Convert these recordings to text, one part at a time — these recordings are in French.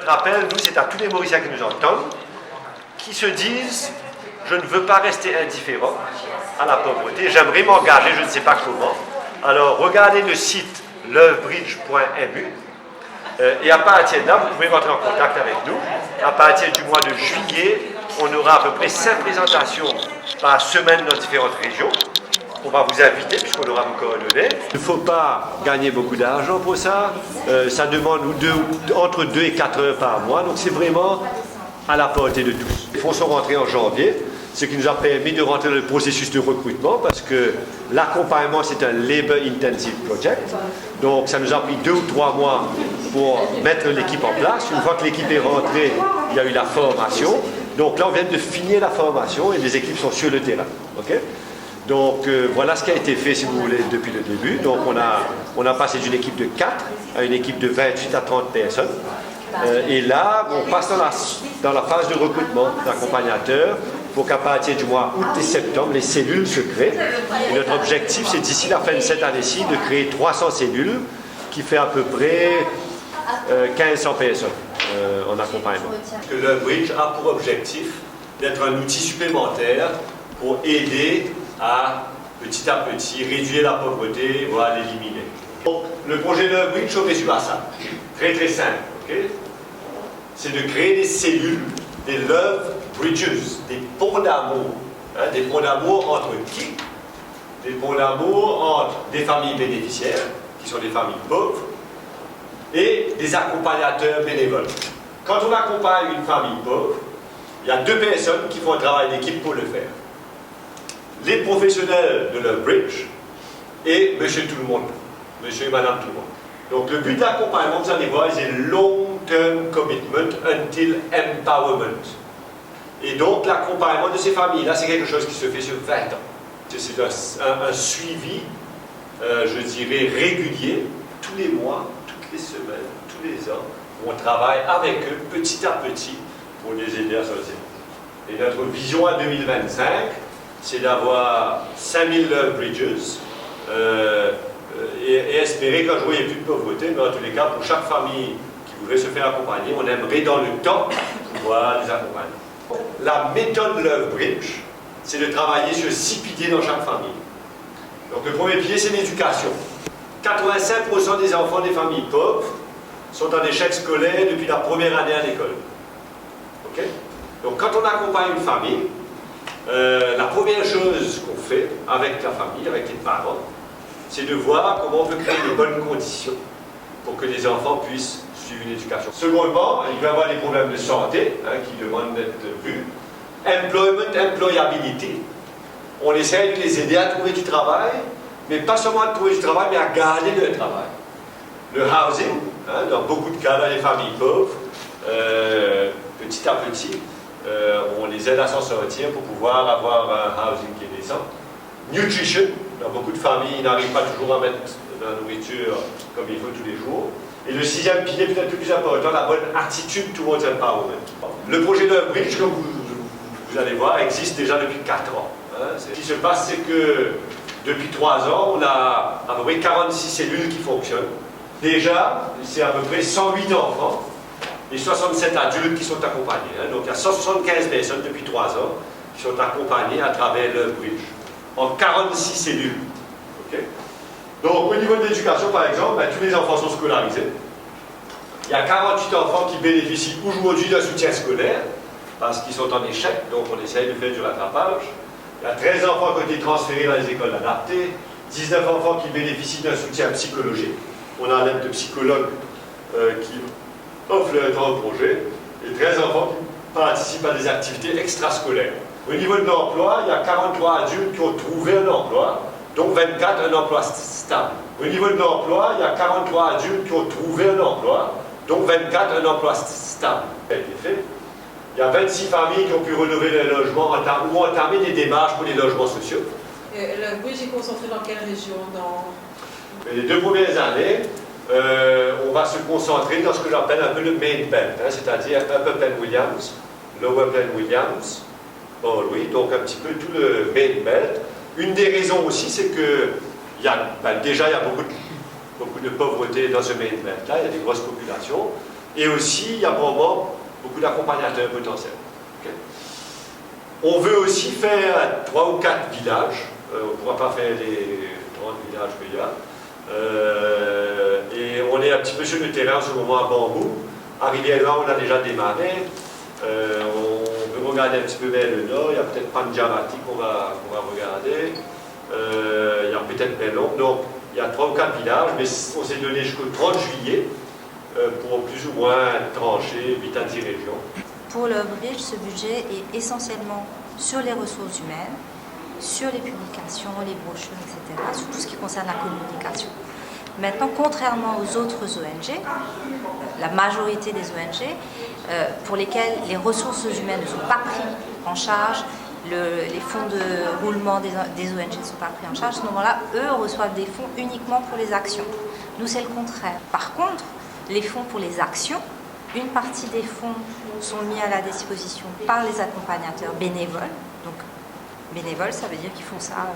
appel, nous, c'est à tous les Mauriciens qui nous entendent, qui se disent « Je ne veux pas rester indifférent à la pauvreté, j'aimerais m'engager, je ne sais pas comment. » Alors, regardez le site loveBridge.mu et à partir de là, vous pouvez rentrer en contact avec nous. À partir du mois de juillet, on aura à peu près 5 présentations par semaine dans différentes régions. On va vous inviter puisqu'on aura vos coordonnées. Il ne faut pas gagner beaucoup d'argent pour ça. Ça demande entre 2 et 4 heures par mois. Donc c'est vraiment à la portée de tous. Les fonds sont rentrés en janvier, ce qui nous a permis de rentrer dans le processus de recrutement parce que l'accompagnement c'est un Labor Intensive Project. Donc ça nous a pris 2 ou 3 mois pour mettre l'équipe en place. Une fois que l'équipe est rentrée, il y a eu la formation. Donc là on vient de finir la formation et les équipes sont sur le terrain. Okay? Donc voilà ce qui a été fait, si vous voulez, depuis le début. Donc on a passé d'une équipe de 4 à une équipe de 28 à 30 personnes. Et là, on passe dans la phase de recrutement d'accompagnateurs pour qu'à partir du mois août et septembre, les cellules se créent. Et notre objectif, c'est d'ici la fin de cette année-ci, de créer 300 cellules, qui fait à peu près 1500 personnes en accompagnement. Que loveBridge a pour objectif d'être un outil supplémentaire pour aider à, petit à petit, réduire la pauvreté, voire l'éliminer. Donc, le projet loveBridge se résume à ça. Très très simple. Okay? C'est de créer des cellules, des love bridges, des ponts d'amour. Hein, des ponts d'amour entre qui? Des ponts d'amour entre des familles bénéficiaires, qui sont des familles pauvres, et des accompagnateurs bénévoles. Quand on accompagne une famille pauvre, il y a 2 personnes qui font un travail d'équipe pour le faire. Les professionnels de loveBridge et monsieur tout le monde, monsieur et madame tout le monde. Donc le but de l'accompagnement, vous allez voir, c'est long-term commitment until empowerment. Et donc l'accompagnement de ces familles-là, c'est quelque chose qui se fait sur 20 ans. C'est un suivi, je dirais, régulier, tous les mois, toutes les semaines, tous les ans, où on travaille avec eux petit à petit pour les aider à sortir. Et notre vision à 2025, c'est d'avoir 5000 loveBridges et espérer qu'un jour il n'y ait plus de pauvreté, mais en tous les cas, pour chaque famille qui voudrait se faire accompagner, on aimerait dans le temps pouvoir les accompagner. La méthode loveBridge, c'est de travailler sur 6 piliers dans chaque famille. Donc le premier pilier, c'est l'éducation. 85% des enfants des familles pauvres sont en échec scolaire depuis la première année à l'école. Okay? Donc quand on accompagne une famille, la première chose qu'on fait avec la famille, avec les parents, c'est de voir comment on peut créer de bonnes conditions pour que les enfants puissent suivre une éducation. Secondement, il peut y avoir des problèmes de santé qui demandent d'être vus. Employment, employability. On essaie de les aider à trouver du travail, mais pas seulement à trouver du travail, mais à garder leur travail. Le housing, dans beaucoup de cas, dans les familles pauvres, petit à petit, on les aide à s'en sortir pour pouvoir avoir un housing qui est décent. Nutrition, dans beaucoup de familles, ils n'arrivent pas toujours à mettre de la nourriture comme il faut tous les jours. Et le 6e pilier, peut-être le plus important, la bonne attitude towards empowerment. Le projet loveBridge, comme vous allez voir, existe déjà depuis 4 ans. Ce qui se passe, c'est que depuis 3 ans, on a à peu près 46 cellules qui fonctionnent. Déjà, c'est à peu près 108 enfants et 67 adultes qui sont accompagnés. Donc il y a 175 personnes depuis 3 ans qui sont accompagnées à travers loveBridge, en 46 cellules. Okay? Donc au niveau de l'éducation, par exemple, tous les enfants sont scolarisés. Il y a 48 enfants qui bénéficient aujourd'hui d'un soutien scolaire, parce qu'ils sont en échec, donc on essaye de faire du rattrapage. Il y a 13 enfants qui ont été transférés dans les écoles adaptées, 19 enfants qui bénéficient d'un soutien psychologique. On a l'aide de psychologues qui offrent leur temps au projet, et 13 enfants qui participent à des activités extrascolaires. Au niveau de l'emploi, il y a 43 adultes qui ont trouvé un emploi, dont 24 un emploi stable. Au niveau de l'emploi, il y a 43 adultes qui ont trouvé un emploi, dont 24 un emploi stable. Ça a été fait. Il y a 26 familles qui ont pu rénover les logements ou entamer des démarches pour les logements sociaux. loveBridge est concentré dans quelle région? Les 2 premières années, on va se concentrer dans ce que j'appelle un peu le main belt, c'est-à-dire Upper Plaine Williams, Lower Plaine Williams, oui, donc un petit peu tout le main belt. Une des raisons aussi, c'est que déjà il y a beaucoup de pauvreté dans ce main belt-là, il y a des grosses populations. Et aussi, il y a probablement beaucoup d'accompagnateurs potentiels. Okay. On veut aussi faire 3 ou 4 villages. On ne pourra pas faire les 30 villages qu'il y a. Et on est un petit peu sur le terrain en ce moment à Bambou. À Rivière-Noire, on a déjà démarré. On peut regarder un petit peu vers le nord. Il y a peut-être Panjamati qu'on va regarder. Il y a peut-être Bellon. Donc, il y a 3 ou 4 villages, mais on s'est donné jusqu'au 30 juillet pour plus ou moins trancher 8 à 10 régions. Pour l'Ovebridge, ce budget est essentiellement sur les ressources humaines, sur les publications, les brochures, etc., sur tout ce qui concerne la communication. Maintenant, contrairement aux autres ONG, la majorité des ONG, pour lesquelles les ressources humaines ne sont pas prises en charge, les fonds de roulement des ONG ne sont pas pris en charge, à ce moment-là, eux reçoivent des fonds uniquement pour les actions. Nous, c'est le contraire. Par contre, les fonds pour les actions, une partie des fonds sont mis à la disposition par les accompagnateurs bénévoles. Donc, bénévoles, ça veut dire qu'ils font ça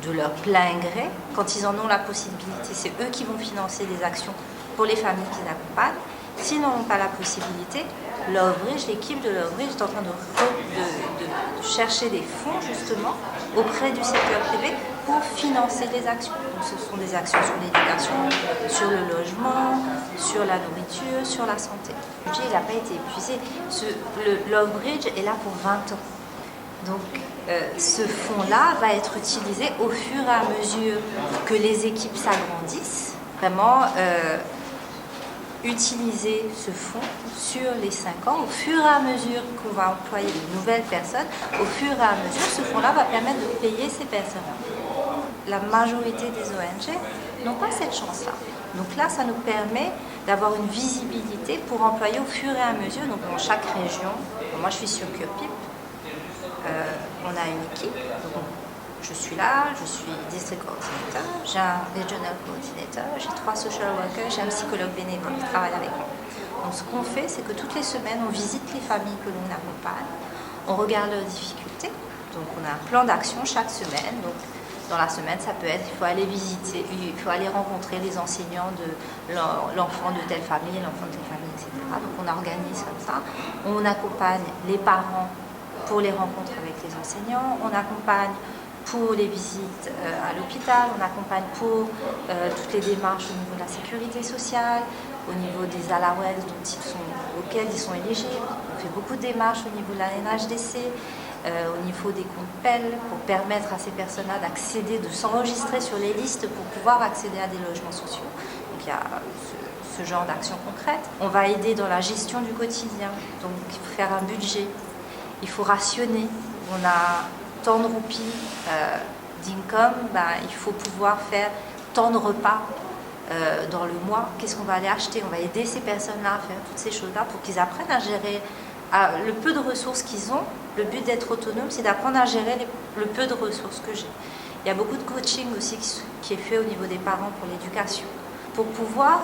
de leur plein gré. Quand ils en ont la possibilité, c'est eux qui vont financer des actions pour les familles qu'ils accompagnent. S'ils n'en ont pas la possibilité, l'Ovebridge, l'équipe de l'Ovebridge est en train de chercher des fonds justement auprès du secteur privé pour financer les actions. Donc, ce sont des actions sur l'éducation, sur le logement, sur la nourriture, sur la santé. Le budget n'a pas été épuisé. L'Ovebridge est là pour 20 ans. Donc ce fonds-là va être utilisé au fur et à mesure que les équipes s'agrandissent. Vraiment utiliser ce fonds sur les 5 ans, au fur et à mesure qu'on va employer de nouvelles personnes, au fur et à mesure, ce fonds-là va permettre de payer ces personnes-là. La majorité des ONG n'ont pas cette chance-là. Donc là, ça nous permet d'avoir une visibilité pour employer au fur et à mesure, donc dans chaque région. Moi, je suis sur Curpip. On a une équipe, donc je suis là, je suis district coordinateur, j'ai un regional coordinator, j'ai 3 social workers, j'ai un psychologue bénévole qui travaille avec moi. Donc ce qu'on fait, c'est que toutes les semaines, on visite les familles que l'on accompagne, on regarde leurs difficultés, donc on a un plan d'action chaque semaine. Donc dans la semaine, ça peut être, il faut aller visiter, il faut aller rencontrer les enseignants de l'enfant de telle famille, l'enfant de telle famille, etc. Donc on organise comme ça, on accompagne les parents pour les rencontres avec les enseignants, on accompagne pour les visites à l'hôpital, on accompagne pour toutes les démarches au niveau de la sécurité sociale, au niveau des allowances auxquels ils sont éligibles. On fait beaucoup de démarches au niveau de la NHDC, au niveau des comptes PEL, pour permettre à ces personnes-là d'accéder, de s'enregistrer sur les listes pour pouvoir accéder à des logements sociaux. Donc il y a ce genre d'action concrète. On va aider dans la gestion du quotidien, donc il faut faire un budget. Il faut rationner. On a tant de roupies d'income, il faut pouvoir faire tant de repas dans le mois. Qu'est-ce qu'on va aller acheter? On va aider ces personnes-là à faire toutes ces choses-là pour qu'ils apprennent à gérer le peu de ressources qu'ils ont. Le but d'être autonome, c'est d'apprendre à gérer le peu de ressources que j'ai. Il y a beaucoup de coaching aussi qui est fait au niveau des parents pour l'éducation, pour pouvoir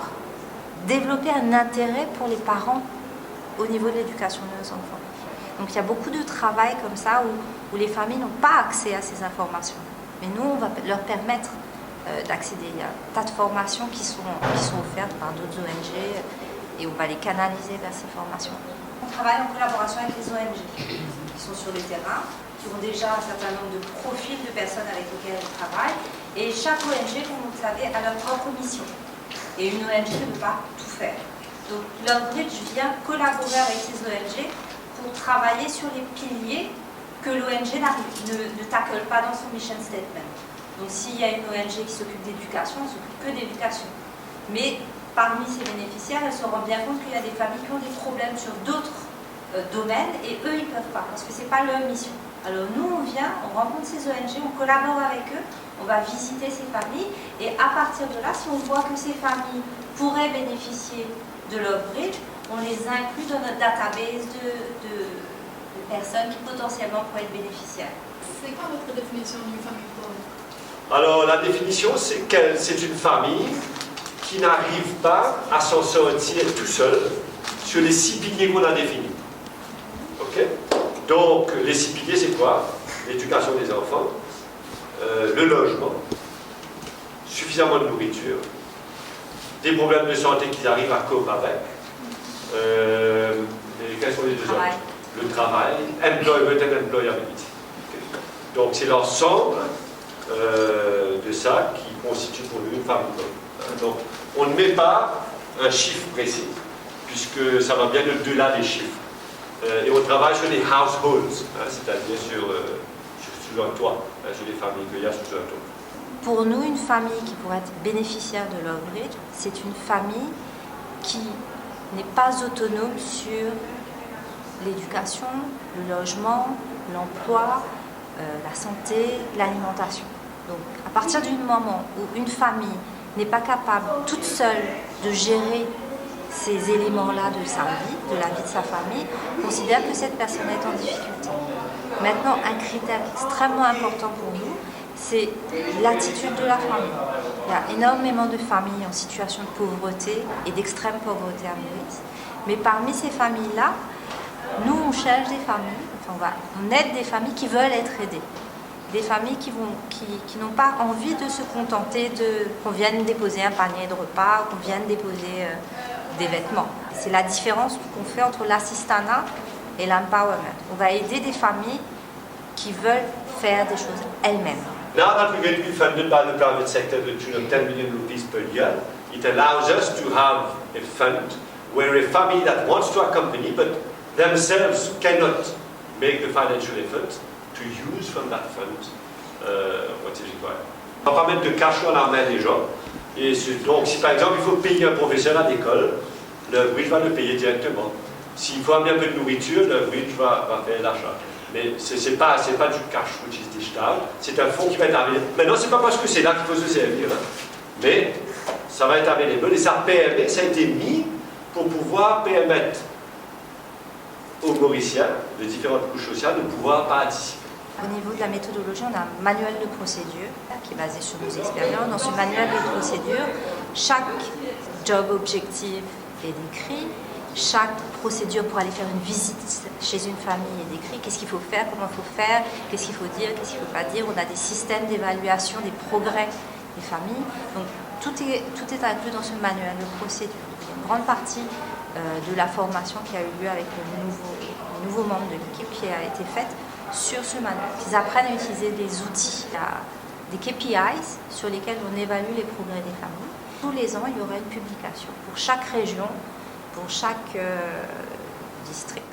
développer un intérêt pour les parents au niveau de l'éducation de leurs enfants. Donc il y a beaucoup de travail comme ça où les familles n'ont pas accès à ces informations. Mais nous, on va leur permettre d'accéder. Il y a un tas de formations qui sont offertes par d'autres ONG et on va les canaliser vers ces formations. On travaille en collaboration avec les ONG qui sont sur le terrain, qui ont déjà un certain nombre de profils de personnes avec lesquelles on travaille. Et chaque ONG, comme vous le savez, a leur propre mission. Et une ONG ne peut pas tout faire. Donc l'Ovebridge vient collaborer avec ces ONG pour travailler sur les piliers que l'ONG ne tackle pas dans son mission statement. Donc s'il y a une ONG qui s'occupe d'éducation, elle ne s'occupe que d'éducation. Mais parmi ses bénéficiaires, elle se rend bien compte qu'il y a des familles qui ont des problèmes sur d'autres domaines et eux, ils ne peuvent pas parce que ce n'est pas leur mission. Alors nous, on vient, on rencontre ces ONG, on collabore avec eux, on va visiter ces familles et à partir de là, si on voit que ces familles pourraient bénéficier de l'Ovebridge, on les inclut dans notre database de personnes qui potentiellement pourraient être bénéficiaires. C'est quoi votre définition d'une famille pauvre? Alors la définition, c'est que c'est une famille qui n'arrive pas à s'en sortir tout seul sur les 6 piliers qu'on a définis. Ok? Donc les 6 piliers, c'est quoi? L'éducation des enfants, le logement, suffisamment de nourriture, des problèmes de santé qu'ils arrivent à cope avec, Et quels sont les deux Travail. autres? Le travail, employment and employability. Donc c'est l'ensemble de ça qui constitue pour nous une famille. Donc on ne met pas un chiffre précis, puisque ça va bien au-delà des chiffres. Et on travaille sur les households, c'est-à-dire sur un toit, sur les familles qu'il y a sur un toit. Pour nous, une famille qui pourrait être bénéficiaire de Love Bridge, c'est une famille qui n'est pas autonome sur l'éducation, le logement, l'emploi, la santé, l'alimentation. Donc, à partir du moment où une famille n'est pas capable toute seule de gérer ces éléments-là de sa vie, de la vie de sa famille, on considère que cette personne est en difficulté. Maintenant, un critère extrêmement important pour nous, c'est l'attitude de la famille. Il y a énormément de familles en situation de pauvreté et d'extrême pauvreté à Maurice. Mais parmi ces familles-là, nous, on cherche des familles, on aide des familles qui veulent être aidées. Des familles qui n'ont pas envie de se contenter qu'on vienne déposer un panier de repas ou qu'on vienne déposer des vêtements. C'est la différence qu'on fait entre l'assistanat et l'empowerment. On va aider des familles qui veulent faire des choses elles-mêmes. Now that we're going to be funded by the private sector to the tune of 10 million rupees per year, it allows us to have a fund where a family that wants to accompany but themselves cannot make the financial effort to use from that fund what is required. On va pas mettre de cash dans la main des gens. Et donc, si par exemple il faut payer un professeur à l'école, le bridge va le payer directement. S'il faut amener un peu de nourriture, le bridge va faire l'achat. Mais ce n'est pas du cash which is digital, c'est un fonds qui va être available. Maintenant, ce n'est pas parce que c'est là qu'il faut se servir, mais ça va être available. Et ça permet, ça a été mis pour pouvoir permettre aux Mauriciens de différentes couches sociales de pouvoir participer. Au niveau de la méthodologie, on a un manuel de procédure qui est basé sur nos expériences. Dans ce manuel de procédure, chaque job objectif est décrit, chaque procédure pour aller faire une visite chez une famille est décrite. Qu'est-ce qu'il faut faire, comment il faut faire, qu'est-ce qu'il faut dire, qu'est-ce qu'il ne faut pas dire. On a des systèmes d'évaluation des progrès des familles. Donc tout est inclus dans ce manuel de procédure. Il y a une grande partie de la formation qui a eu lieu avec le nouveau membre de l'équipe qui a été faite sur ce manuel. Ils apprennent à utiliser des outils, des KPIs sur lesquels on évalue les progrès des familles. Tous les ans, il y aura une publication pour chaque région, pour chaque district.